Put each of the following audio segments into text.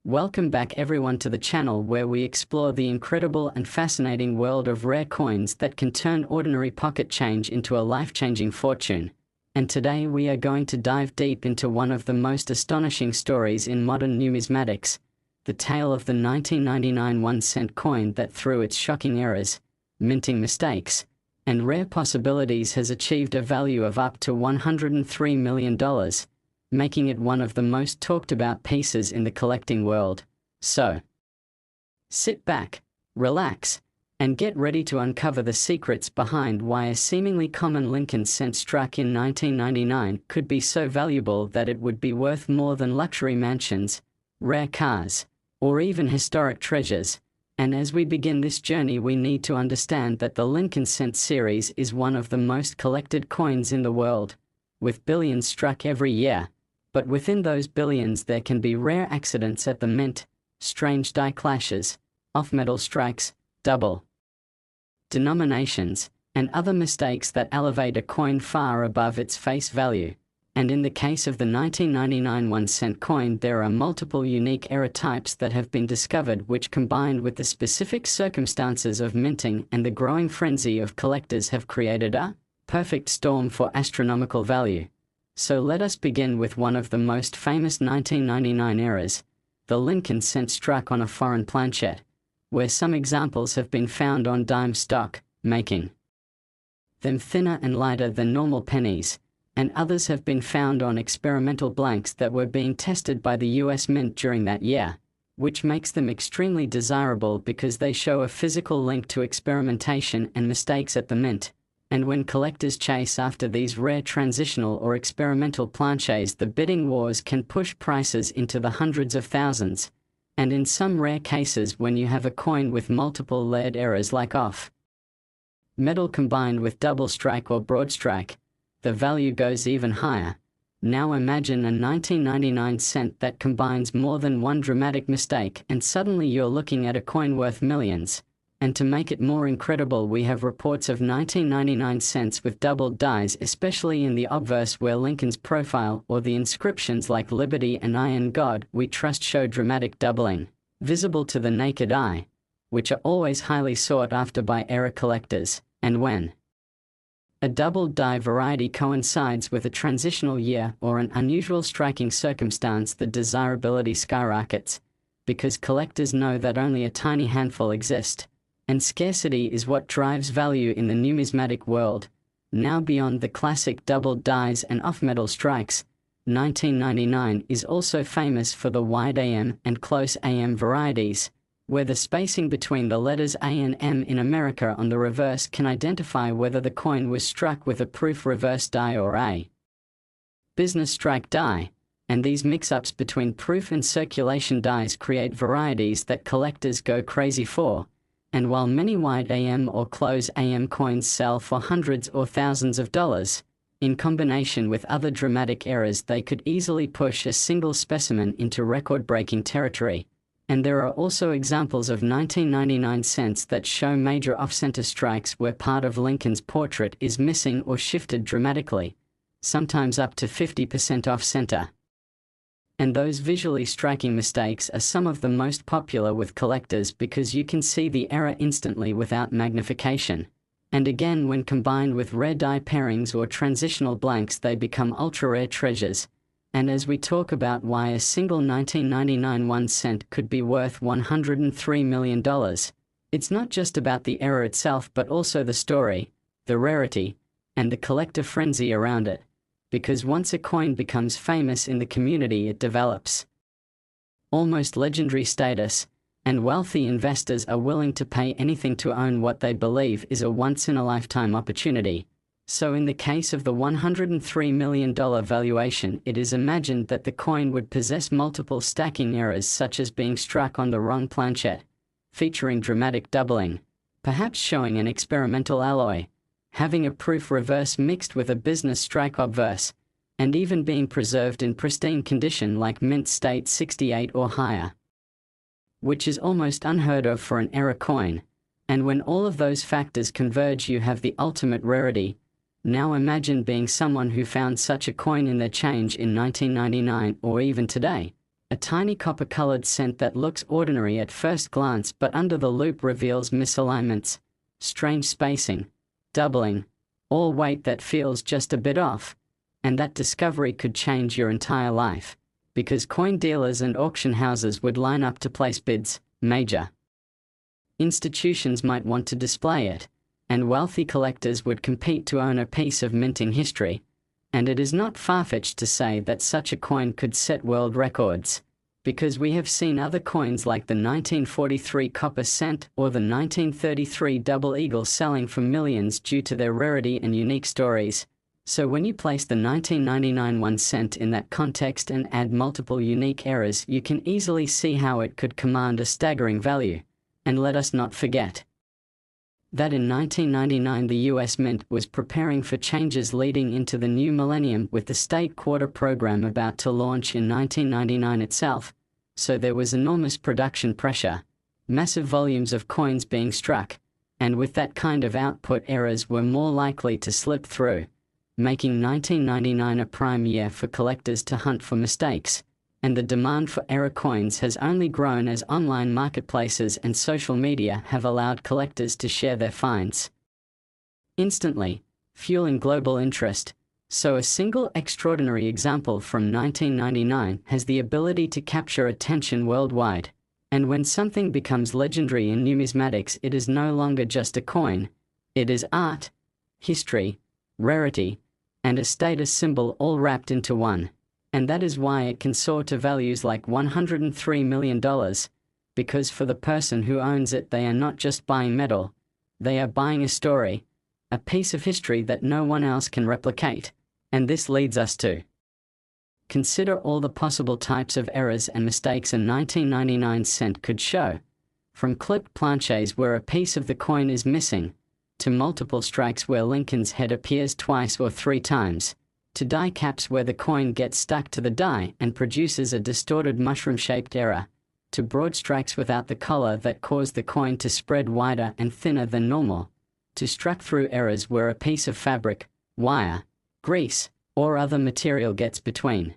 Welcome back everyone to the channel where we explore the incredible and fascinating world of rare coins that can turn ordinary pocket change into a life-changing fortune. And today we are going to dive deep into one of the most astonishing stories in modern numismatics, the tale of the 1999 1-cent coin that through its shocking errors, minting mistakes, and rare possibilities has achieved a value of up to $103 million. Making it one of the most talked about pieces in the collecting world. So, sit back, relax, and get ready to uncover the secrets behind why a seemingly common Lincoln cent struck in 1999 could be so valuable that it would be worth more than luxury mansions, rare cars, or even historic treasures. And as we begin this journey, we need to understand that the Lincoln cent series is one of the most collected coins in the world, with billions struck every year. But within those billions there can be rare accidents at the mint, strange die clashes, off-metal strikes, double denominations, and other mistakes that elevate a coin far above its face value. And in the case of the 1999 1-cent coin, there are multiple unique error types that have been discovered which, combined with the specific circumstances of minting and the growing frenzy of collectors, have created a perfect storm for astronomical value. So let us begin with one of the most famous 1999 errors, the Lincoln cent struck on a foreign planchette, where some examples have been found on dime stock, making them thinner and lighter than normal pennies, and others have been found on experimental blanks that were being tested by the US Mint during that year, which makes them extremely desirable because they show a physical link to experimentation and mistakes at the mint. And when collectors chase after these rare transitional or experimental planches, the bidding wars can push prices into the hundreds of thousands. And in some rare cases, when you have a coin with multiple layered errors like off metal combined with double strike or broad strike, the value goes even higher. Now imagine a 1999 cent that combines more than one dramatic mistake, and suddenly you're looking at a coin worth millions. And to make it more incredible, we have reports of 1999 cents with doubled dies, especially in the obverse where Lincoln's profile or the inscriptions like Liberty and I in God We Trust show dramatic doubling, visible to the naked eye, which are always highly sought after by error collectors. And when a doubled die variety coincides with a transitional year or an unusual striking circumstance, the desirability skyrockets, because collectors know that only a tiny handful exist. And scarcity is what drives value in the numismatic world. Now, beyond the classic doubled dies and off-metal strikes, 1999 is also famous for the wide AM and close AM varieties, where the spacing between the letters A and M in America on the reverse can identify whether the coin was struck with a proof reverse die or a business strike die. And these mix-ups between proof and circulation dies create varieties that collectors go crazy for. And while many wide AM or close AM coins sell for hundreds or thousands of dollars, in combination with other dramatic errors they could easily push a single specimen into record-breaking territory. And there are also examples of 1999 cents that show major off-center strikes where part of Lincoln's portrait is missing or shifted dramatically, sometimes up to 50% off-center. And those visually striking mistakes are some of the most popular with collectors because you can see the error instantly without magnification. And again, when combined with rare die pairings or transitional blanks, they become ultra-rare treasures. And as we talk about why a single 1999 1-cent could be worth $103 million, it's not just about the error itself but also the story, the rarity, and the collector frenzy around it. Because once a coin becomes famous in the community, it develops almost legendary status, and wealthy investors are willing to pay anything to own what they believe is a once-in-a-lifetime opportunity. So in the case of the $103 million valuation, it is imagined that the coin would possess multiple stacking errors, such as being struck on the wrong planchette, featuring dramatic doubling, perhaps showing an experimental alloy, having a proof reverse mixed with a business strike obverse, and even being preserved in pristine condition like mint state 68 or higher, which is almost unheard of for an error coin. And when all of those factors converge, you have the ultimate rarity. Now imagine being someone who found such a coin in their change in 1999 or even today. A tiny copper-colored cent that looks ordinary at first glance but under the loupe reveals misalignments, strange spacing, doubling, all weight that feels just a bit off, and that discovery could change your entire life, because coin dealers and auction houses would line up to place bids. Major institutions might want to display it, and wealthy collectors would compete to own a piece of minting history. And it is not far-fetched to say that such a coin could set world records, because we have seen other coins like the 1943 copper cent or the 1933 double eagle selling for millions due to their rarity and unique stories. So when you place the 1999 1 cent in that context and add multiple unique errors, you can easily see how it could command a staggering value. And let us not forget that in 1999 the US Mint was preparing for changes leading into the new millennium with the state quarter program about to launch in 1999 itself, so there was enormous production pressure, massive volumes of coins being struck, and with that kind of output errors were more likely to slip through, making 1999 a prime year for collectors to hunt for mistakes. And the demand for error coins has only grown as online marketplaces and social media have allowed collectors to share their finds instantly, fueling global interest. So a single extraordinary example from 1999 has the ability to capture attention worldwide. And when something becomes legendary in numismatics, it is no longer just a coin, it is art, history, rarity, and a status symbol all wrapped into one. And that is why it can soar to values like $103 million, because for the person who owns it, they are not just buying metal, they are buying a story, a piece of history that no one else can replicate. And this leads us to consider all the possible types of errors and mistakes a 1999 cent could show, from clipped planches where a piece of the coin is missing, to multiple strikes where Lincoln's head appears twice or 3 times, to die caps where the coin gets stuck to the die and produces a distorted mushroom-shaped error, to broad strikes without the collar that cause the coin to spread wider and thinner than normal, to struck-through errors where a piece of fabric, wire, grease, or other material gets between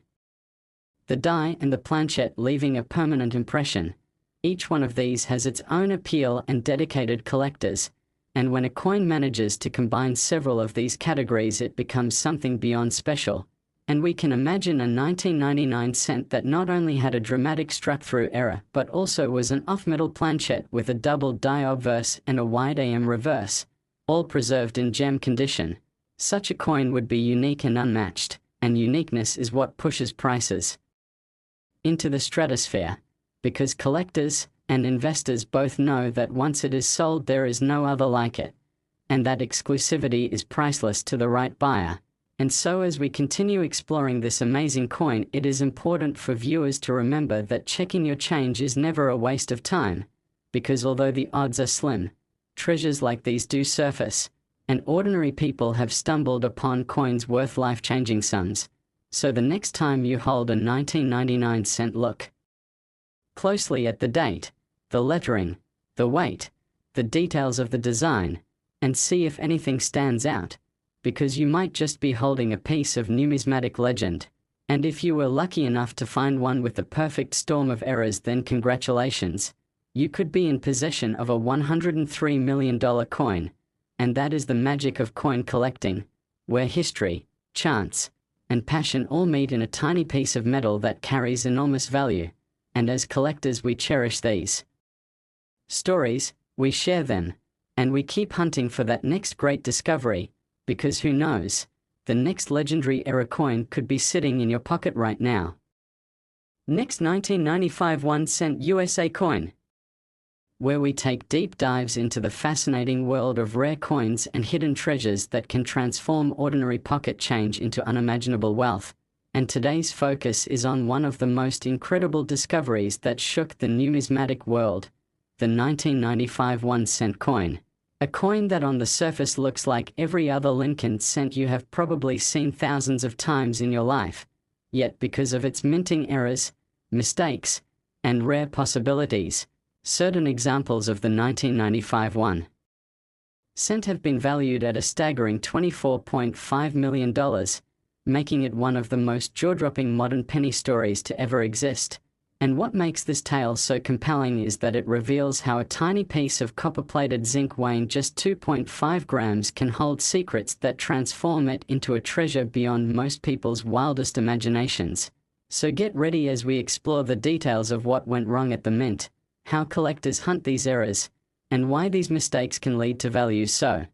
the die and the planchette, leaving a permanent impression. Each one of these has its own appeal and dedicated collectors. And when a coin manages to combine several of these categories, it becomes something beyond special. And we can imagine a 1999 cent that not only had a dramatic struck-through error, but also was an off-metal planchette with a double die obverse and a wide AM reverse, all preserved in gem condition. Such a coin would be unique and unmatched, and uniqueness is what pushes prices into the stratosphere, because collectors and investors both know that once it is sold there is no other like it, and that exclusivity is priceless to the right buyer. And so as we continue exploring this amazing coin, it is important for viewers to remember that checking your change is never a waste of time, because although the odds are slim, treasures like these do surface, and ordinary people have stumbled upon coins worth life-changing sums. So the next time you hold a 1999 cent, look closely at the date, the lettering, the weight, the details of the design, and see if anything stands out, because you might just be holding a piece of numismatic legend. And if you were lucky enough to find one with the perfect storm of errors, then congratulations. You could be in possession of a $103 million coin. And that is the magic of coin collecting, where history, chance, and passion all meet in a tiny piece of metal that carries enormous value. And as collectors, we cherish these stories, we share them, and we keep hunting for that next great discovery, because who knows, the next legendary era coin could be sitting in your pocket right now. Next, 1995 1 cent USA coin, where we take deep dives into the fascinating world of rare coins and hidden treasures that can transform ordinary pocket change into unimaginable wealth. And today's focus is on one of the most incredible discoveries that shook the numismatic world, the 1995 1 cent coin. A coin that on the surface looks like every other Lincoln cent you have probably seen thousands of times in your life. Yet because of its minting errors, mistakes, and rare possibilities, certain examples of the 1995 1 cent have been valued at a staggering $24.5 million, making it one of the most jaw-dropping modern penny stories to ever exist. And what makes this tale so compelling is that it reveals how a tiny piece of copper-plated zinc weighing just 2.5 grams can hold secrets that transform it into a treasure beyond most people's wildest imaginations. So get ready as we explore the details of what went wrong at the mint, how collectors hunt these errors, and why these mistakes can lead to values so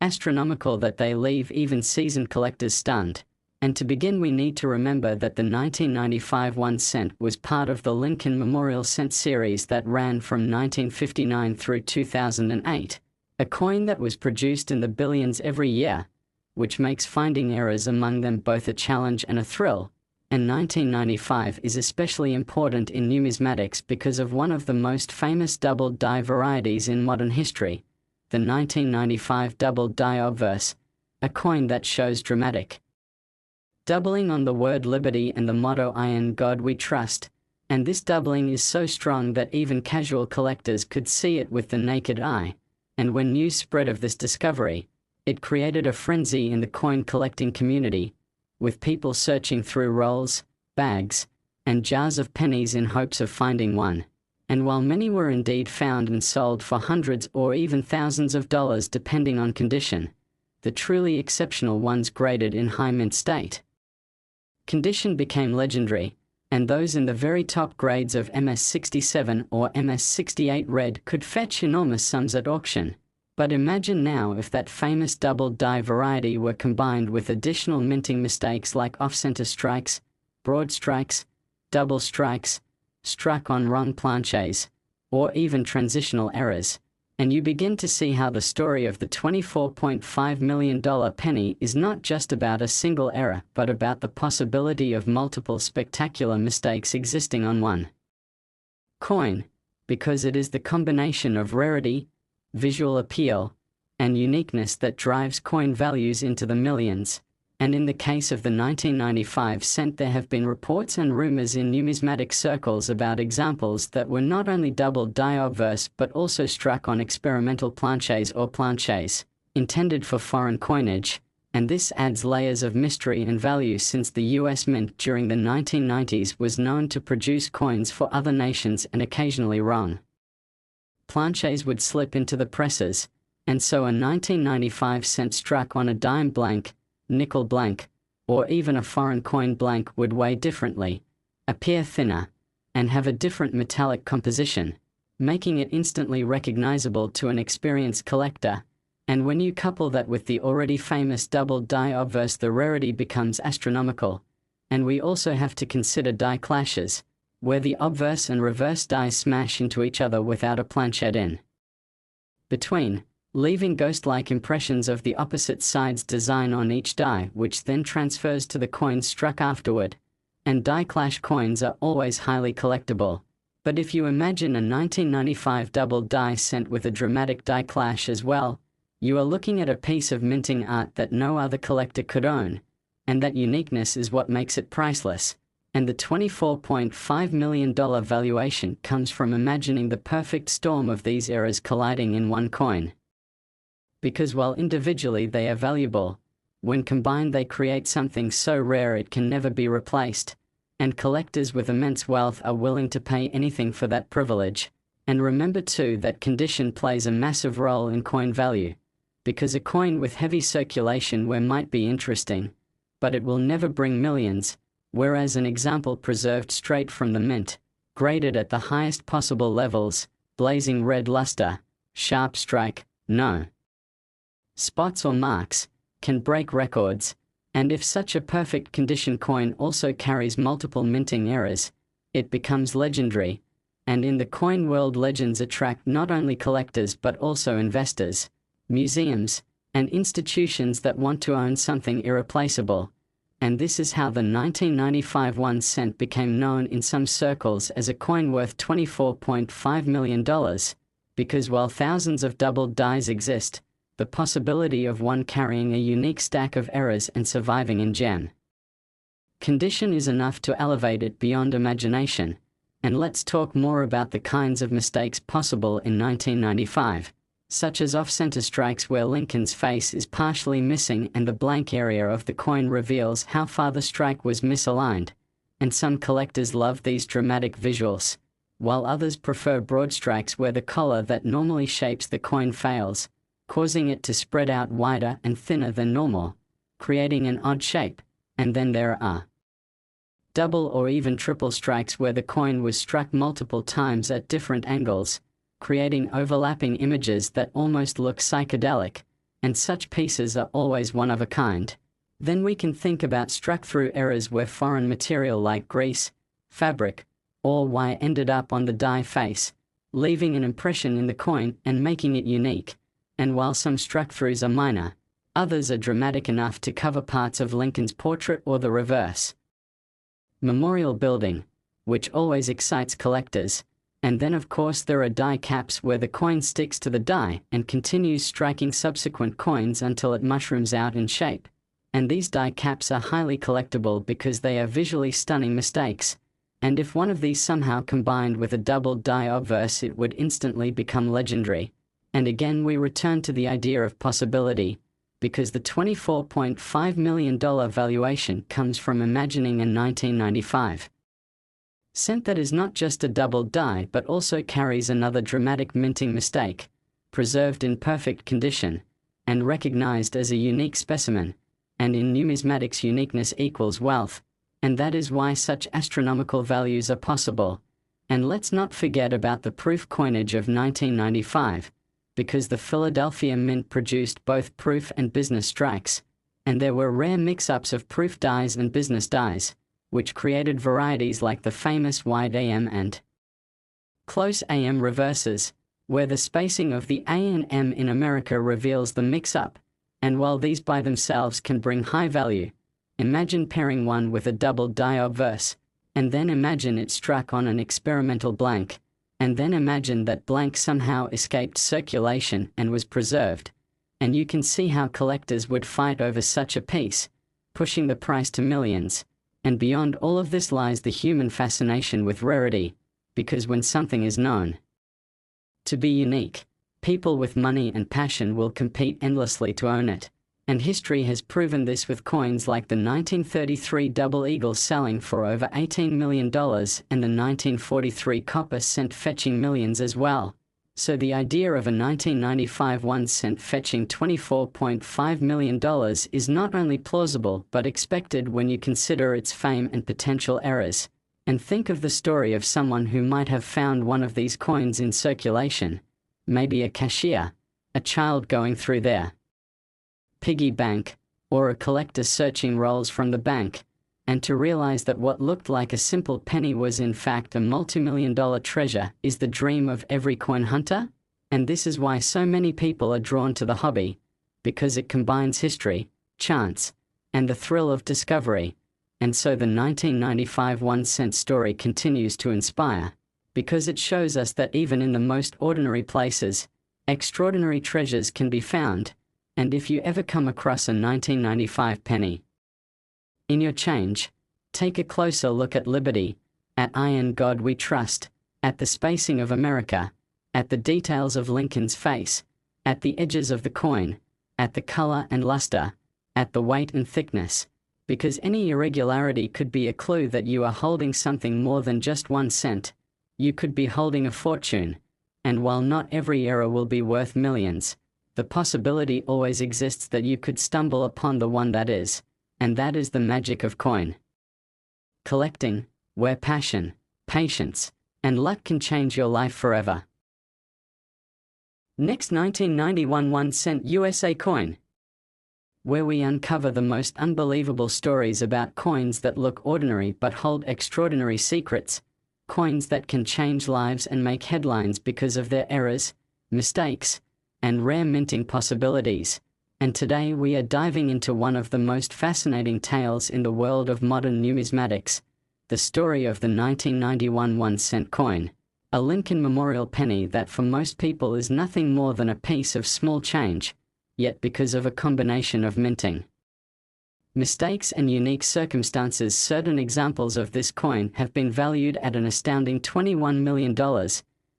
astronomical that they leave even seasoned collectors stunned. And to begin, we need to remember that the 1995 1 cent was part of the Lincoln Memorial Cent series that ran from 1959 through 2008, a coin that was produced in the billions every year, which makes finding errors among them both a challenge and a thrill. And 1995 is especially important in numismatics because of one of the most famous double die varieties in modern history, the 1995 double die obverse, a coin that shows dramatic doubling on the word liberty and the motto "I in God we trust," and this doubling is so strong that even casual collectors could see it with the naked eye. And when news spread of this discovery, it created a frenzy in the coin collecting community, with people searching through rolls, bags, and jars of pennies in hopes of finding one. And while many were indeed found and sold for hundreds or even thousands of dollars depending on condition, the truly exceptional ones graded in high mint state condition became legendary, and those in the very top grades of MS67 or MS68 red could fetch enormous sums at auction. But imagine now if that famous double die variety were combined with additional minting mistakes like off-center strikes, broad strikes, double strikes, struck on wrong planches, or even transitional errors, and you begin to see how the story of the $24.5 million penny is not just about a single error but about the possibility of multiple spectacular mistakes existing on one coin, because it is the combination of rarity, visual appeal, and uniqueness that drives coin values into the millions. And in the case of the 1995 cent, there have been reports and rumors in numismatic circles about examples that were not only double die obverse but also struck on experimental planches or planches, intended for foreign coinage, and this adds layers of mystery and value since the US Mint during the 1990s was known to produce coins for other nations and occasionally wrong planches would slip into the presses, and so a 1995 cent struck on a dime blank, nickel blank, or even a foreign coin blank would weigh differently, appear thinner, and have a different metallic composition, making it instantly recognizable to an experienced collector. And when you couple that with the already famous double die obverse, the rarity becomes astronomical. And we also have to consider die clashes, where the obverse and reverse dies smash into each other without a planchet in between, leaving ghost-like impressions of the opposite side's design on each die, which then transfers to the coins struck afterward. And die clash coins are always highly collectible. But if you imagine a 1995 double die cent with a dramatic die clash as well, you are looking at a piece of minting art that no other collector could own. And that uniqueness is what makes it priceless. And the $24.5 million valuation comes from imagining the perfect storm of these errors colliding in one coin. Because while individually they are valuable, when combined they create something so rare it can never be replaced, and collectors with immense wealth are willing to pay anything for that privilege. And remember too that condition plays a massive role in coin value, because a coin with heavy circulation might be interesting, but it will never bring millions, whereas an example preserved straight from the mint, graded at the highest possible levels, blazing red luster, sharp strike, no spots or marks, can break records. And if such a perfect condition coin also carries multiple minting errors, it becomes legendary. And in the coin world, legends attract not only collectors but also investors, museums, and institutions that want to own something irreplaceable. And this is how the 1995 1 cent became known in some circles as a coin worth $24.5 million, because while thousands of double dies exist, the possibility of one carrying a unique stack of errors and surviving in gem condition is enough to elevate it beyond imagination. And let's talk more about the kinds of mistakes possible in 1995, such as off-center strikes where Lincoln's face is partially missing and the blank area of the coin reveals how far the strike was misaligned, and some collectors love these dramatic visuals, while others prefer broad strikes where the collar that normally shapes the coin fails, causing it to spread out wider and thinner than normal, creating an odd shape. And then there are double or even triple strikes where the coin was struck multiple times at different angles, creating overlapping images that almost look psychedelic, and such pieces are always one of a kind. Then we can think about struck-through errors where foreign material like grease, fabric, or wire ended up on the die face, leaving an impression in the coin and making it unique. And while some struck-throughs are minor, others are dramatic enough to cover parts of Lincoln's portrait or the reverse. Memorial building, which always excites collectors. And then of course there are die caps where the coin sticks to the die and continues striking subsequent coins until it mushrooms out in shape. And these die caps are highly collectible because they are visually stunning mistakes. And if one of these somehow combined with a double die obverse, it would instantly become legendary. And again we return to the idea of possibility, because the $24.5 million valuation comes from imagining a 1995 cent that is not just a double die but also carries another dramatic minting mistake, preserved in perfect condition, and recognized as a unique specimen. And in numismatics, uniqueness equals wealth, and that is why such astronomical values are possible. And let's not forget about the proof coinage of 1995, because the Philadelphia Mint produced both proof and business strikes, and there were rare mix-ups of proof dies and business dies, which created varieties like the famous wide AM and close AM reverses, where the spacing of the A and M in America reveals the mix-up. And while these by themselves can bring high value, imagine pairing one with a double die obverse, and then imagine it struck on an experimental blank, and then imagine that blank somehow escaped circulation and was preserved, and you can see how collectors would fight over such a piece, pushing the price to millions. And beyond all of this lies the human fascination with rarity, because when something is known to be unique, people with money and passion will compete endlessly to own it. And history has proven this with coins like the 1933 Double Eagle selling for over $18 million and the 1943 copper cent fetching millions as well. So the idea of a 1995 1 cent fetching $24.5 million is not only plausible but expected when you consider its fame and potential errors. And think of the story of someone who might have found one of these coins in circulation. Maybe a cashier, a child going through their piggy bank, or a collector searching rolls from the bank, and to realize that what looked like a simple penny was in fact a multi-million-dollar treasure is the dream of every coin hunter. And this is why so many people are drawn to the hobby, because it combines history, chance, and the thrill of discovery. And so the 1995 1 cent story continues to inspire, because it shows us that even in the most ordinary places, extraordinary treasures can be found. And if you ever come across a 1995 penny in your change, take a closer look at liberty, at Iron God We Trust, at the spacing of America, at the details of Lincoln's face, at the edges of the coin, at the color and luster, at the weight and thickness, because any irregularity could be a clue that you are holding something more than just 1 cent. You could be holding a fortune. And while not every error will be worth millions, the possibility always exists that you could stumble upon the one that is. And that is the magic of coin collecting, where passion, patience, and luck can change your life forever. Next, 1991 1 cent USA coin, where we uncover the most unbelievable stories about coins that look ordinary but hold extraordinary secrets, coins that can change lives and make headlines because of their errors, mistakes, and rare minting possibilities. And today we are diving into one of the most fascinating tales in the world of modern numismatics, the story of the 1991 1 cent coin, a Lincoln Memorial penny that for most people is nothing more than a piece of small change, yet because of a combination of minting mistakes and unique circumstances, certain examples of this coin have been valued at an astounding $21 million.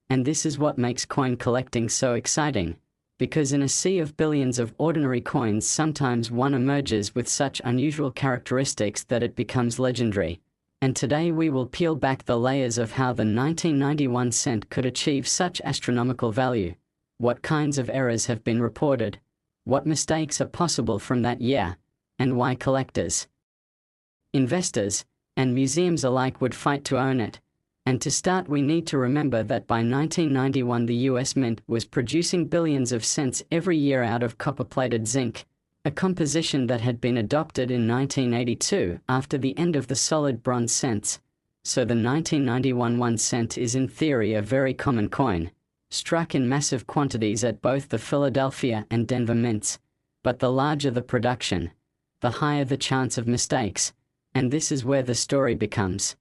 And this is what makes coin collecting so exciting, because in a sea of billions of ordinary coins, sometimes one emerges with such unusual characteristics that it becomes legendary. And today we will peel back the layers of how the 1991 cent could achieve such astronomical value, what kinds of errors have been reported, what mistakes are possible from that year, and why collectors, investors, and museums alike would fight to own it. And to start, we need to remember that by 1991 the US Mint was producing billions of cents every year out of copper-plated zinc, a composition that had been adopted in 1982 after the end of the solid bronze cents. So the 1991 1 cent is in theory a very common coin, struck in massive quantities at both the Philadelphia and Denver mints. But the larger the production, the higher the chance of mistakes, and this is where the story becomes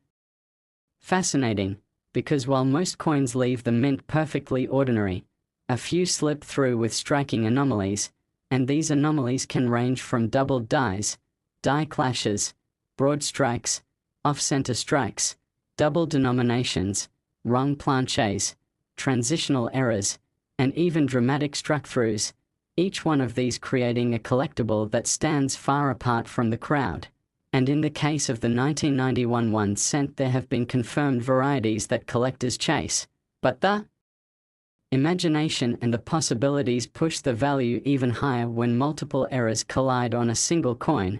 fascinating, because while most coins leave the mint perfectly ordinary, a few slip through with striking anomalies, and these anomalies can range from doubled dies, die clashes, broad strikes, off-center strikes, double denominations, wrong planches, transitional errors, and even dramatic struck-throughs, each one of these creating a collectible that stands far apart from the crowd. And in the case of the 1991 1 cent, there have been confirmed varieties that collectors chase, but the imagination and the possibilities push the value even higher when multiple errors collide on a single coin.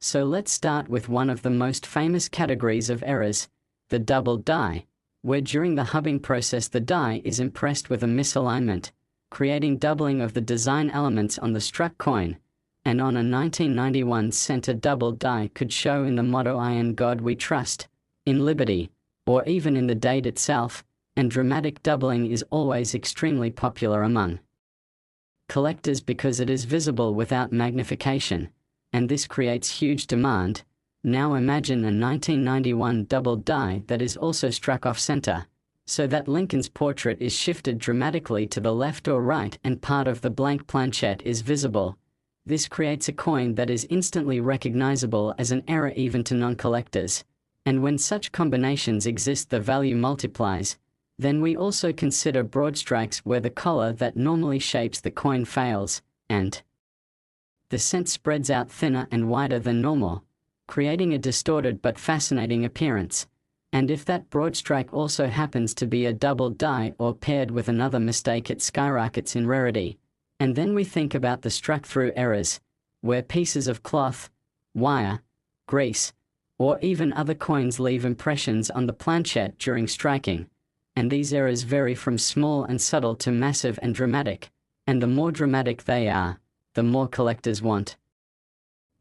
So let's start with one of the most famous categories of errors, the doubled die, where during the hubbing process the die is impressed with a misalignment, creating doubling of the design elements on the struck coin. And on a 1991 cent a doubled die could show in the motto "I in God we trust," in liberty, or even in the date itself, and dramatic doubling is always extremely popular among collectors because it is visible without magnification, and this creates huge demand. Now imagine a 1991 doubled die that is also struck off-center, so that Lincoln's portrait is shifted dramatically to the left or right and part of the blank planchette is visible. This creates a coin that is instantly recognizable as an error even to non-collectors. And when such combinations exist, the value multiplies. Then we also consider broad strikes where the collar that normally shapes the coin fails, and the cent spreads out thinner and wider than normal, creating a distorted but fascinating appearance. And if that broad strike also happens to be a doubled die or paired with another mistake, it skyrockets in rarity. And then we think about the struck-through errors, where pieces of cloth, wire, grease, or even other coins leave impressions on the planchette during striking. And these errors vary from small and subtle to massive and dramatic, and the more dramatic they are, the more collectors want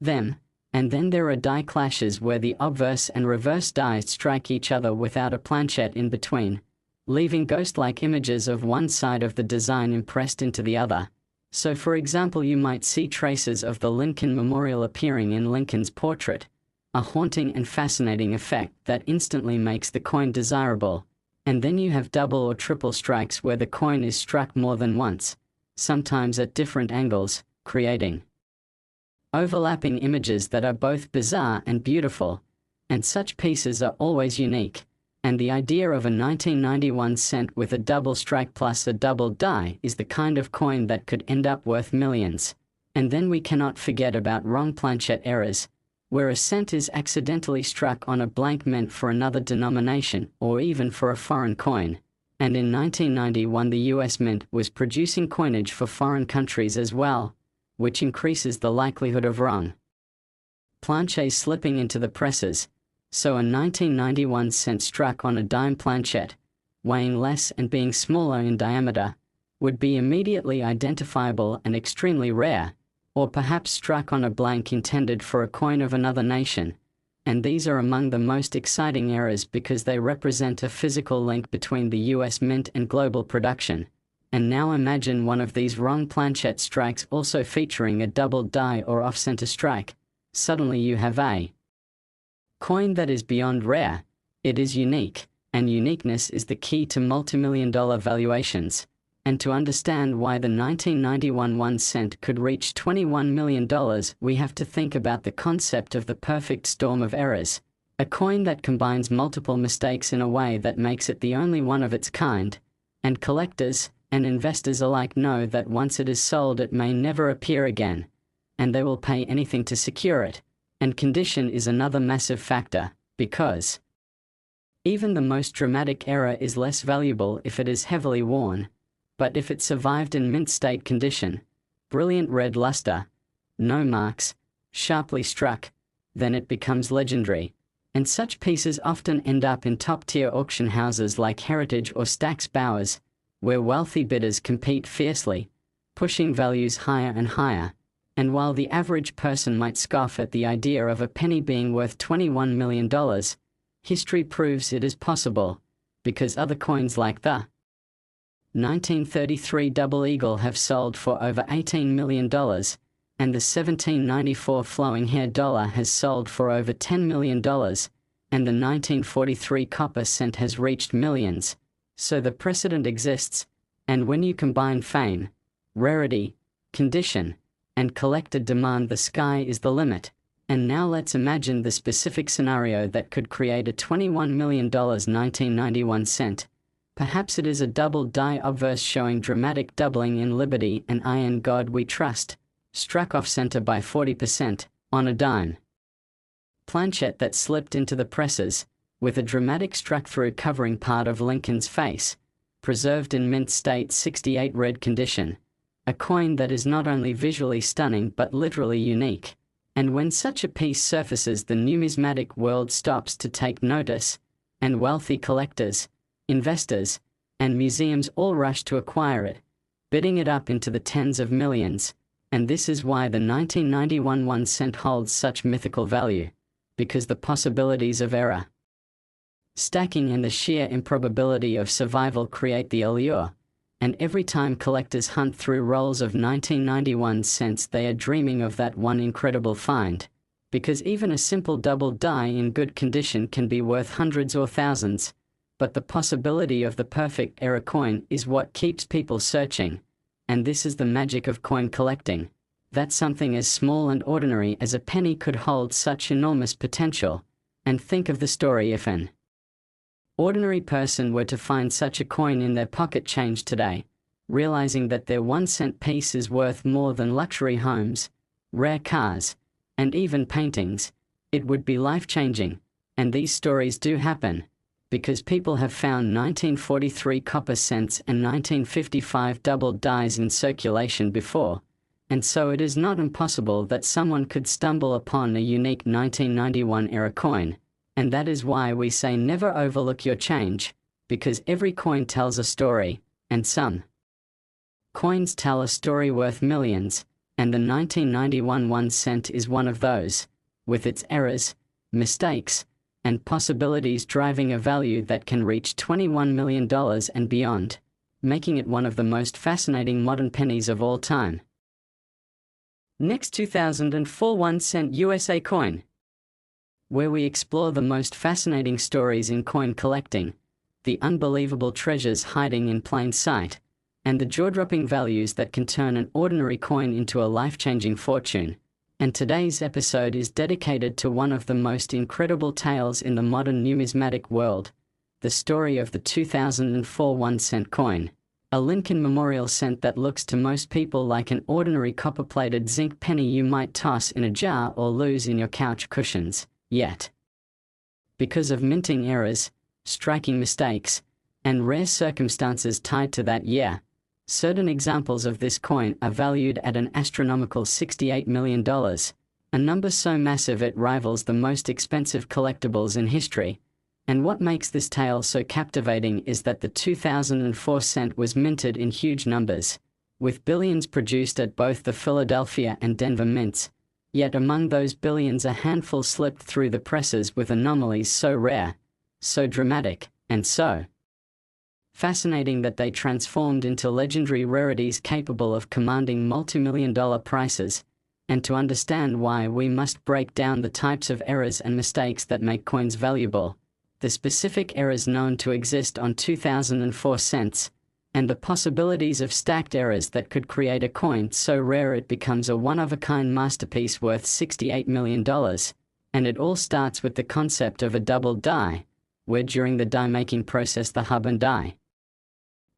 them. And then there are die clashes where the obverse and reverse dies strike each other without a planchette in between, leaving ghost-like images of one side of the design impressed into the other. So for example, you might see traces of the Lincoln Memorial appearing in Lincoln's portrait, a haunting and fascinating effect that instantly makes the coin desirable. And then you have double or triple strikes where the coin is struck more than once, sometimes at different angles, creating overlapping images that are both bizarre and beautiful. And such pieces are always unique. And the idea of a 1991 cent with a double strike plus a double die is the kind of coin that could end up worth millions. And then we cannot forget about wrong planchette errors, where a cent is accidentally struck on a blank meant for another denomination or even for a foreign coin. And in 1991 the US Mint was producing coinage for foreign countries as well, which increases the likelihood of wrong planches slipping into the presses. So a 1991 cent struck on a dime planchette, weighing less and being smaller in diameter, would be immediately identifiable and extremely rare, or perhaps struck on a blank intended for a coin of another nation. And these are among the most exciting errors because they represent a physical link between the US Mint and global production. And now imagine one of these wrong planchette strikes also featuring a double die or off-center strike. Suddenly you have a coin that is beyond rare. It is unique, and uniqueness is the key to multimillion-dollar valuations. And to understand why the 1991 1 cent could reach $21 million, we have to think about the concept of the perfect storm of errors. A coin that combines multiple mistakes in a way that makes it the only one of its kind. And collectors and investors alike know that once it is sold it may never appear again, and they will pay anything to secure it. And condition is another massive factor. Because even the most dramatic error is less valuable if it is heavily worn, but if it survived in mint state condition, brilliant red luster, no marks, sharply struck, then it becomes legendary. And such pieces often end up in top-tier auction houses like Heritage or Stack's Bowers, where wealthy bidders compete fiercely, pushing values higher and higher. And while the average person might scoff at the idea of a penny being worth $21 million, history proves it is possible, because other coins like the 1933 Double Eagle have sold for over $18 million, and the 1794 Flowing Hair Dollar has sold for over $10 million, and the 1943 Copper Cent has reached millions. So the precedent exists, and when you combine fame, rarity, condition, and collector demand, the sky is the limit. And now let's imagine the specific scenario that could create a $21 million 1991 cent. Perhaps it is a double die obverse showing dramatic doubling in Liberty and Iron God We Trust, struck off center by 40%, on a dime. Planchette that slipped into the presses, with a dramatic struck through covering part of Lincoln's face, preserved in mint state 68 red condition. A coin that is not only visually stunning but literally unique. And when such a piece surfaces, the numismatic world stops to take notice, and wealthy collectors, investors, and museums all rush to acquire it, bidding it up into the tens of millions. And this is why the 1991 1 cent holds such mythical value, because the possibilities of error, stacking, and the sheer improbability of survival create the allure. And every time collectors hunt through rolls of 1991 cents, they are dreaming of that one incredible find, because even a simple double die in good condition can be worth hundreds or thousands. But the possibility of the perfect error coin is what keeps people searching. And this is the magic of coin collecting, that something as small and ordinary as a penny could hold such enormous potential. And think of the story if an ordinary person were to find such a coin in their pocket change today, realizing that their 1 cent piece is worth more than luxury homes, rare cars, and even paintings. It would be life-changing. And these stories do happen, because people have found 1943 copper cents and 1955 double dies in circulation before, and so it is not impossible that someone could stumble upon a unique 1991 era coin. And that is why we say never overlook your change, because every coin tells a story, and some coins tell a story worth millions, and the 1991 1 cent is one of those, with its errors, mistakes, and possibilities driving a value that can reach $21 million and beyond, making it one of the most fascinating modern pennies of all time. Next, 2004 1 cent USA coin, where we explore the most fascinating stories in coin collecting, the unbelievable treasures hiding in plain sight, and the jaw-dropping values that can turn an ordinary coin into a life-changing fortune. And today's episode is dedicated to one of the most incredible tales in the modern numismatic world, the story of the 2004 1 cent coin, a Lincoln Memorial cent that looks to most people like an ordinary copper-plated zinc penny you might toss in a jar or lose in your couch cushions. Yet, because of minting errors, striking mistakes, and rare circumstances tied to that year, certain examples of this coin are valued at an astronomical $68 million, a number so massive it rivals the most expensive collectibles in history. And what makes this tale so captivating is that the 2004 cent was minted in huge numbers, with billions produced at both the Philadelphia and Denver mints. Yet among those billions, a handful slipped through the presses with anomalies so rare, so dramatic, and so fascinating that they transformed into legendary rarities capable of commanding multi-million-dollar prices. And to understand why, we must break down the types of errors and mistakes that make coins valuable, the specific errors known to exist on 2004 cents, and the possibilities of stacked errors that could create a coin so rare it becomes a one-of-a-kind masterpiece worth $68 million. And it all starts with the concept of a double die, where during the die-making process the hub and die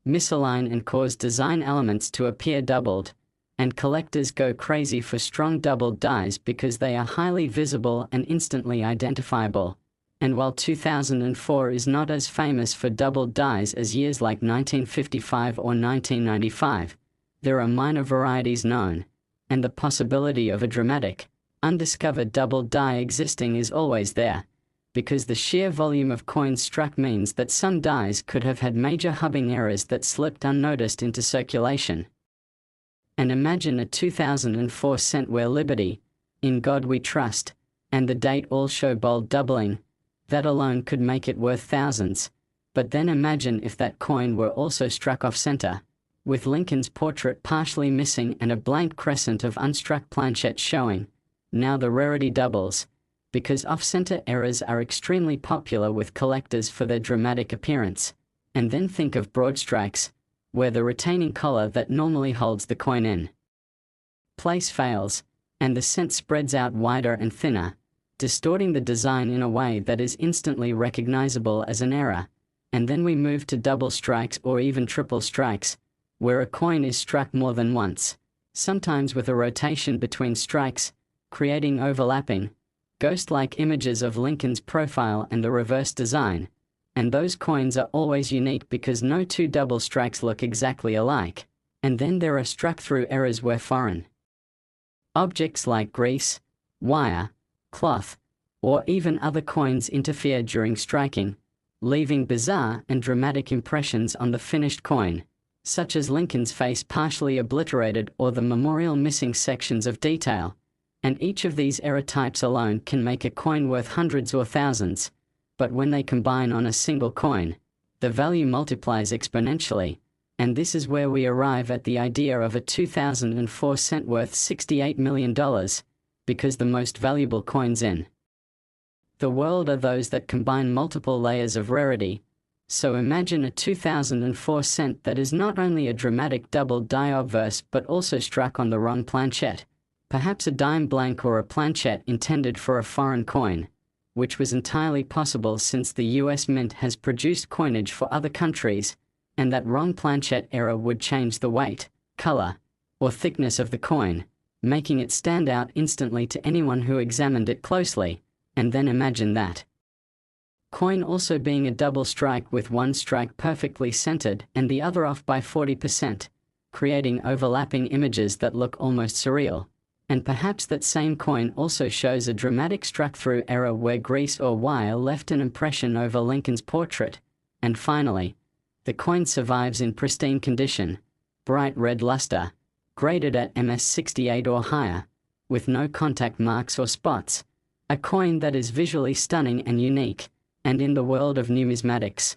misalign and cause design elements to appear doubled, and collectors go crazy for strong double dies because they are highly visible and instantly identifiable. And while 2004 is not as famous for doubled dies as years like 1955 or 1995, there are minor varieties known, and the possibility of a dramatic, undiscovered doubled die existing is always there, because the sheer volume of coins struck means that some dies could have had major hubbing errors that slipped unnoticed into circulation. And imagine a 2004 cent where Liberty, In God We Trust, and the date all show bold doubling. That alone could make it worth thousands. But then imagine if that coin were also struck off-center, with Lincoln's portrait partially missing and a blank crescent of unstruck planchette showing. Now the rarity doubles, because off-center errors are extremely popular with collectors for their dramatic appearance. And then think of broad strikes, where the retaining collar that normally holds the coin in place fails, and the cent spreads out wider and thinner, distorting the design in a way that is instantly recognizable as an error. And then we move to double strikes or even triple strikes, where a coin is struck more than once, sometimes with a rotation between strikes, creating overlapping, ghost-like images of Lincoln's profile and the reverse design. And those coins are always unique because no two double strikes look exactly alike. And then there are struck-through errors where foreign objects like grease, wire, cloth, or even other coins interfere during striking, leaving bizarre and dramatic impressions on the finished coin, such as Lincoln's face partially obliterated or the memorial missing sections of detail. And each of these error types alone can make a coin worth hundreds or thousands, but when they combine on a single coin, the value multiplies exponentially. And this is where we arrive at the idea of a 2004 cent worth $68 million, because the most valuable coins in the world are those that combine multiple layers of rarity. So imagine a 2004 cent that is not only a dramatic double die obverse but also struck on the wrong planchette, perhaps a dime blank or a planchette intended for a foreign coin, which was entirely possible since the US Mint has produced coinage for other countries, and that wrong planchette error would change the weight, color, or thickness of the coin, making it stand out instantly to anyone who examined it closely. And then imagine that coin also being a double strike with one strike perfectly centered and the other off by 40%, creating overlapping images that look almost surreal. And perhaps that same coin also shows a dramatic struck-through error where grease or wire left an impression over Lincoln's portrait. And finally, the coin survives in pristine condition, bright red luster, graded at MS68 or higher, with no contact marks or spots. A coin that is visually stunning and unique, and in the world of numismatics,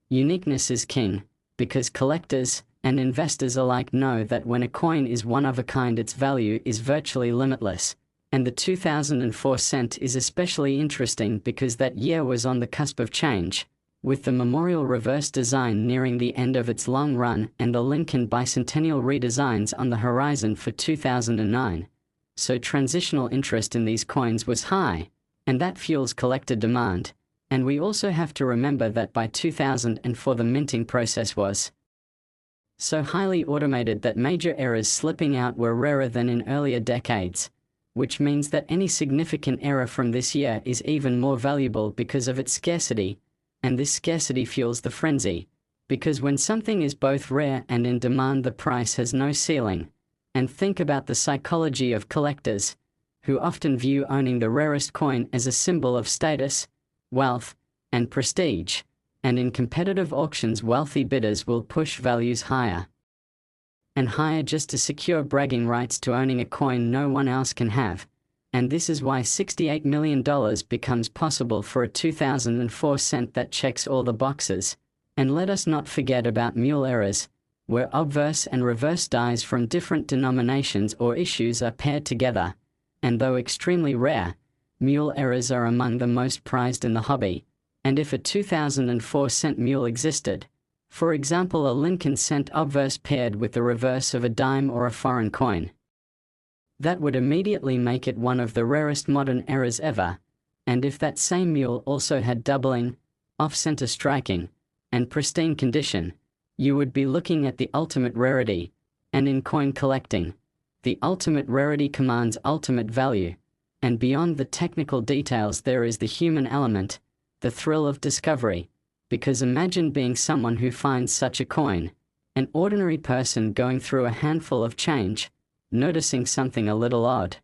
uniqueness is king, because collectors and investors alike know that when a coin is one of a kind, its value is virtually limitless. And the 2004 cent is especially interesting because that year was on the cusp of change, with the memorial reverse design nearing the end of its long run and the Lincoln bicentennial redesigns on the horizon for 2009. So transitional interest in these coins was high, and that fuels collector demand. And we also have to remember that by 2004 the minting process was so highly automated that major errors slipping out were rarer than in earlier decades, which means that any significant error from this year is even more valuable because of its scarcity. And this scarcity fuels the frenzy, because when something is both rare and in demand, the price has no ceiling. And think about the psychology of collectors, who often view owning the rarest coin as a symbol of status, wealth, and prestige. And in competitive auctions, wealthy bidders will push values higher and higher just to secure bragging rights to owning a coin no one else can have. And this is why $68 million becomes possible for a 2004 cent that checks all the boxes. And let us not forget about mule errors, where obverse and reverse dies from different denominations or issues are paired together. And though extremely rare, mule errors are among the most prized in the hobby. And if a 2004 cent mule existed, for example a Lincoln cent obverse paired with the reverse of a dime or a foreign coin, that would immediately make it one of the rarest modern errors ever. And if that same mule also had doubling, off-center striking, and pristine condition, you would be looking at the ultimate rarity. And in coin collecting, the ultimate rarity commands ultimate value, And beyond the technical details there is the human element, the thrill of discovery. Because imagine being someone who finds such a coin, an ordinary person going through a handful of change, noticing something a little odd.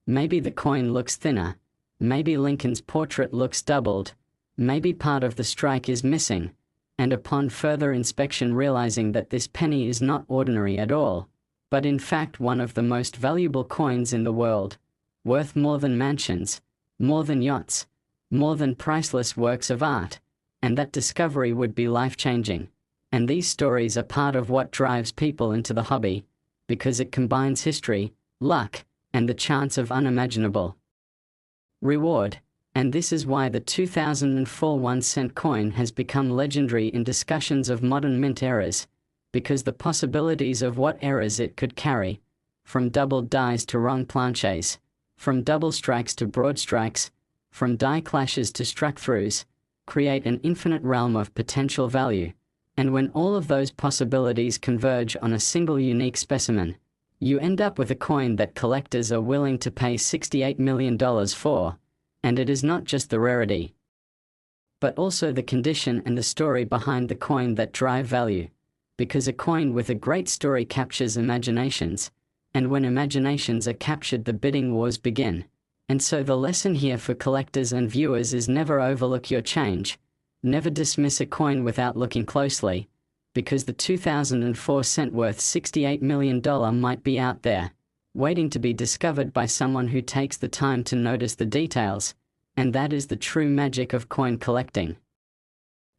Maybe the coin looks thinner, maybe Lincoln's portrait looks doubled, maybe part of the strike is missing, and upon further inspection realizing that this penny is not ordinary at all, but in fact one of the most valuable coins in the world, worth more than mansions, more than yachts, more than priceless works of art, and that discovery would be life-changing. And these stories are part of what drives people into the hobby, because it combines history, luck, and the chance of unimaginable reward. And this is why the 2004 1-cent coin has become legendary in discussions of modern mint eras, because the possibilities of what errors it could carry, from doubled dies to wrong planches, from double strikes to broad strikes, from die clashes to struck-throughs, create an infinite realm of potential value. And when all of those possibilities converge on a single unique specimen, you end up with a coin that collectors are willing to pay $68 million for. And it is not just the rarity, but also the condition and the story behind the coin that drive value. Because a coin with a great story captures imaginations, and when imaginations are captured the bidding wars begin. And so the lesson here for collectors and viewers is never overlook your change, never dismiss a coin without looking closely, because the 2004 cent worth $68 million might be out there, waiting to be discovered by someone who takes the time to notice the details, and that is the true magic of coin collecting.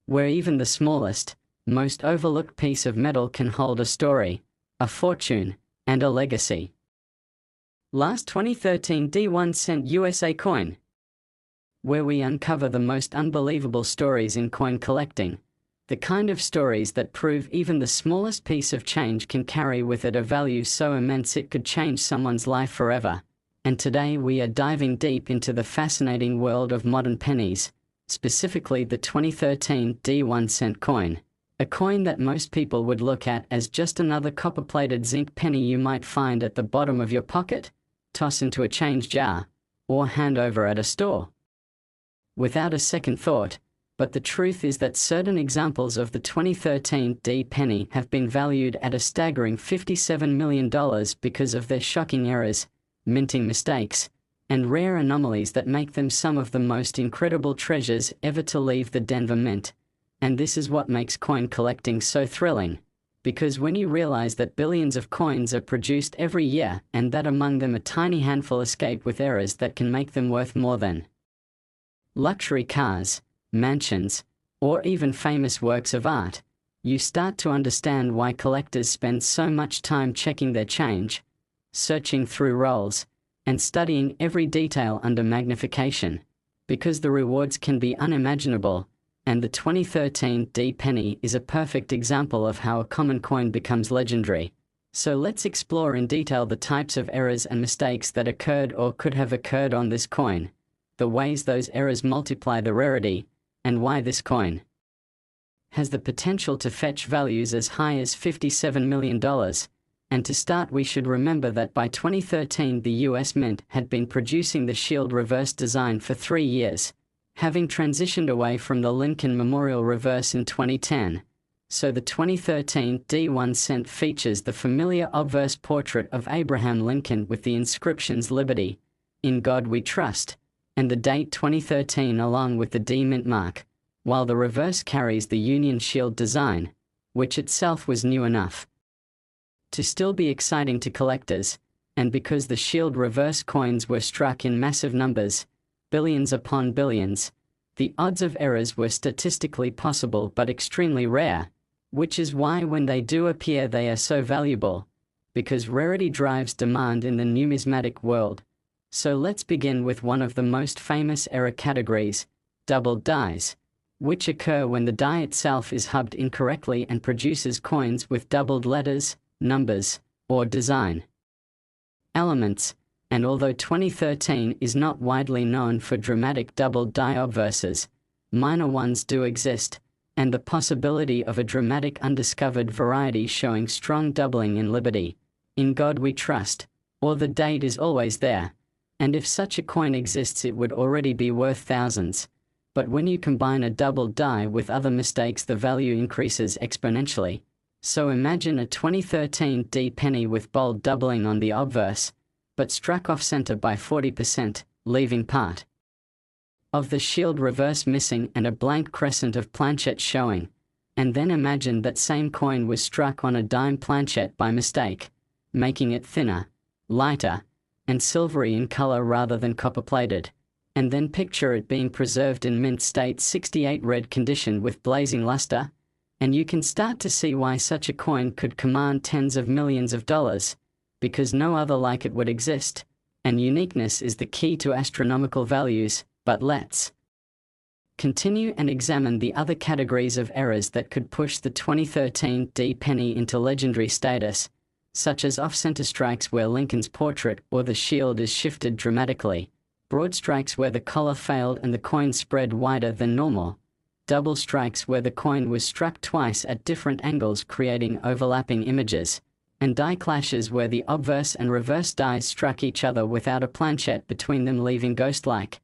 Where even the smallest, most overlooked piece of metal can hold a story, a fortune, and a legacy. Last 2013 D1 cent USA coin. Where we uncover the most unbelievable stories in coin collecting, the kind of stories that prove even the smallest piece of change can carry with it a value so immense it could change someone's life forever. And today we are diving deep into the fascinating world of modern pennies, specifically the 2013 D1 cent coin. A coin that most people would look at as just another copper-plated zinc penny you might find at the bottom of your pocket, toss into a change jar, or hand over at a store without a second thought. But the truth is that certain examples of the 2013 D penny have been valued at a staggering $57 million because of their shocking errors, minting mistakes, and rare anomalies that make them some of the most incredible treasures ever to leave the Denver Mint. And this is what makes coin collecting so thrilling, because when you realize that billions of coins are produced every year and that among them a tiny handful escape with errors that can make them worth more than luxury cars, mansions, or even famous works of art, you start to understand why collectors spend so much time checking their change, searching through rolls, and studying every detail under magnification, because the rewards can be unimaginable, and the 2013 D penny is a perfect example of how a common coin becomes legendary. So let's explore in detail the types of errors and mistakes that occurred or could have occurred on this coin, the ways those errors multiply the rarity, and why this coin has the potential to fetch values as high as $57 million. And to start, we should remember that by 2013 the US Mint had been producing the shield reverse design for 3 years, having transitioned away from the Lincoln Memorial reverse in 2010. So the 2013 D1 cent features the familiar obverse portrait of Abraham Lincoln with the inscriptions "Liberty, in God We Trust," and the date 2013 along with the D Mint mark, while the reverse carries the Union Shield design, which itself was new enough to still be exciting to collectors. And because the Shield reverse coins were struck in massive numbers, billions upon billions, the odds of errors were statistically possible but extremely rare, which is why when they do appear they are so valuable, because rarity drives demand in the numismatic world. So let's begin with one of the most famous error categories, doubled dies, which occur when the die itself is hubbed incorrectly and produces coins with doubled letters, numbers, or design elements. And although 2013 is not widely known for dramatic doubled die obverses, minor ones do exist, and the possibility of a dramatic undiscovered variety showing strong doubling in Liberty, in God We Trust, or the date is always there. And if such a coin exists, it would already be worth thousands. But when you combine a doubled die with other mistakes, the value increases exponentially. So imagine a 2013 D penny with bold doubling on the obverse, but struck off-center by 40%, leaving part of the shield reverse missing and a blank crescent of planchette showing. And then imagine that same coin was struck on a dime planchette by mistake, making it thinner, lighter, and silvery in color rather than copper-plated. And then picture it being preserved in mint state 68 red condition with blazing luster, and you can start to see why such a coin could command tens of millions of dollars, because no other like it would exist, and uniqueness is the key to astronomical values. But let's continue and examine the other categories of errors that could push the 2013 D penny into legendary status, such as off-center strikes where Lincoln's portrait or the shield is shifted dramatically, broad strikes where the collar failed and the coin spread wider than normal, double strikes where the coin was struck twice at different angles creating overlapping images, and die clashes where the obverse and reverse dies struck each other without a planchette between them, leaving ghost-like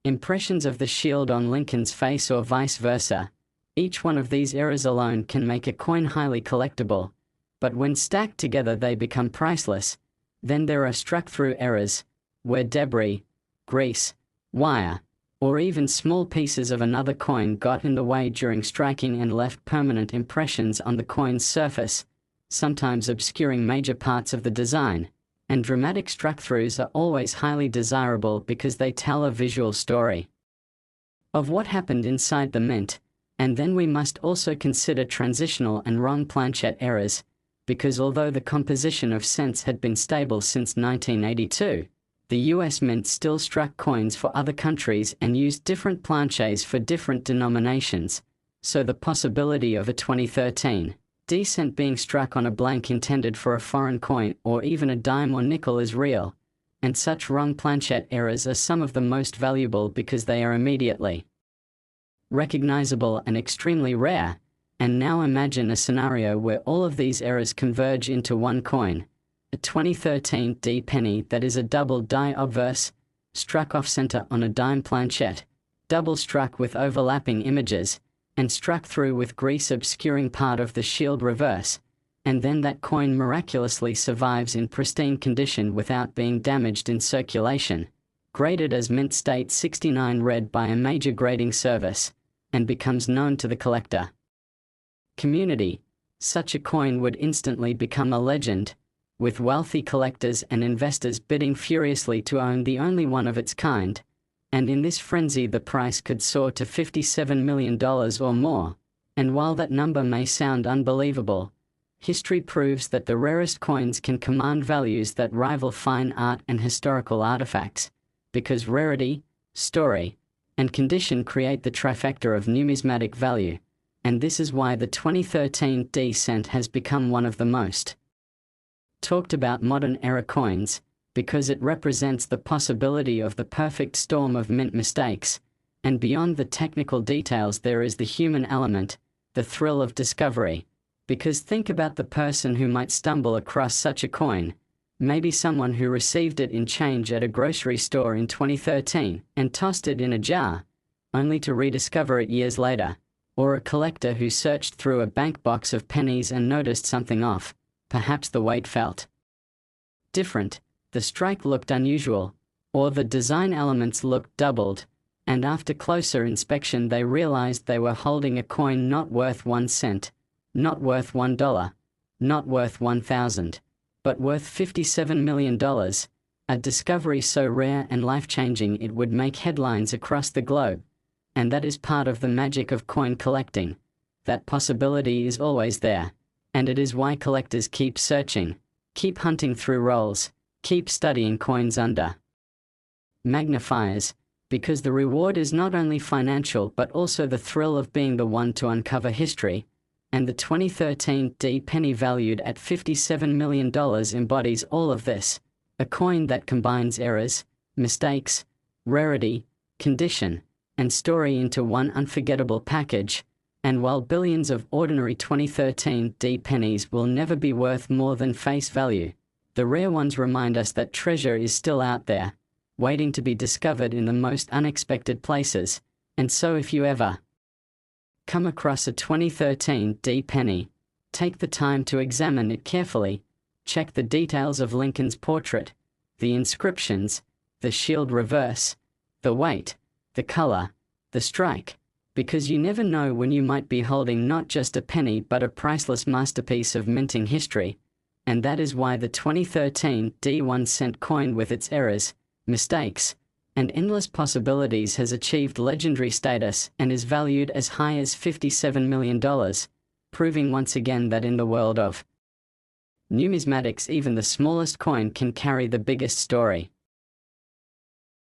impressions of the shield on Lincoln's face or vice versa. Each one of these errors alone can make a coin highly collectible, but when stacked together they become priceless. Then there are struck-through errors, where debris, grease, wire, or even small pieces of another coin got in the way during striking and left permanent impressions on the coin's surface, sometimes obscuring major parts of the design. And dramatic struck-throughs are always highly desirable because they tell a visual story of what happened inside the mint. And then we must also consider transitional and wrong planchette errors, because although the composition of cents had been stable since 1982, the US Mint still struck coins for other countries and used different planchets for different denominations, so the possibility of a 2013 D cent being struck on a blank intended for a foreign coin or even a dime or nickel is real, and such wrong planchette errors are some of the most valuable because they are immediately recognizable and extremely rare. And now imagine a scenario where all of these errors converge into one coin, a 2013 D penny that is a double die obverse, struck off-center on a dime planchette, double struck with overlapping images, and struck through with grease obscuring part of the shield reverse, and then that coin miraculously survives in pristine condition without being damaged in circulation, graded as mint state 69 red by a major grading service, and becomes known to the collector community. Such a coin would instantly become a legend, with wealthy collectors and investors bidding furiously to own the only one of its kind. And in this frenzy the price could soar to $57 million or more. And while that number may sound unbelievable, history proves that the rarest coins can command values that rival fine art and historical artifacts, because rarity, story, and condition create the trifecta of numismatic value. And this is why the 2013 D cent has become one of the most talked about modern era coins, because it represents the possibility of the perfect storm of mint mistakes, and beyond the technical details there is the human element, the thrill of discovery. Because think about the person who might stumble across such a coin, maybe someone who received it in change at a grocery store in 2013 and tossed it in a jar, only to rediscover it years later, or a collector who searched through a bank box of pennies and noticed something off, perhaps the weight felt different, the strike looked unusual, or the design elements looked doubled, and after closer inspection they realized they were holding a coin not worth 1 cent, not worth $1, not worth 1,000, but worth $57 million, a discovery so rare and life-changing it would make headlines across the globe. And that is part of the magic of coin collecting. That possibility is always there, and it is why collectors keep searching, keep hunting through rolls, keep studying coins under magnifiers, because the reward is not only financial but also the thrill of being the one to uncover history. And the 2013 D penny valued at $57 million embodies all of this, a coin that combines errors, mistakes, rarity, condition, and story into one unforgettable package. And while billions of ordinary 2013 D pennies will never be worth more than face value, The rare ones remind us that treasure is still out there, waiting to be discovered in the most unexpected places. And so if you ever come across a 2013 D penny, take the time to examine it carefully. Check the details of Lincoln's portrait, the inscriptions, the shield reverse, the weight, the color, the strike, because you never know when you might be holding not just a penny but a priceless masterpiece of minting history. And that is why the 2013 D 1-cent coin, with its errors, mistakes, and endless possibilities, has achieved legendary status and is valued as high as $57 million, proving once again that in the world of numismatics even the smallest coin can carry the biggest story.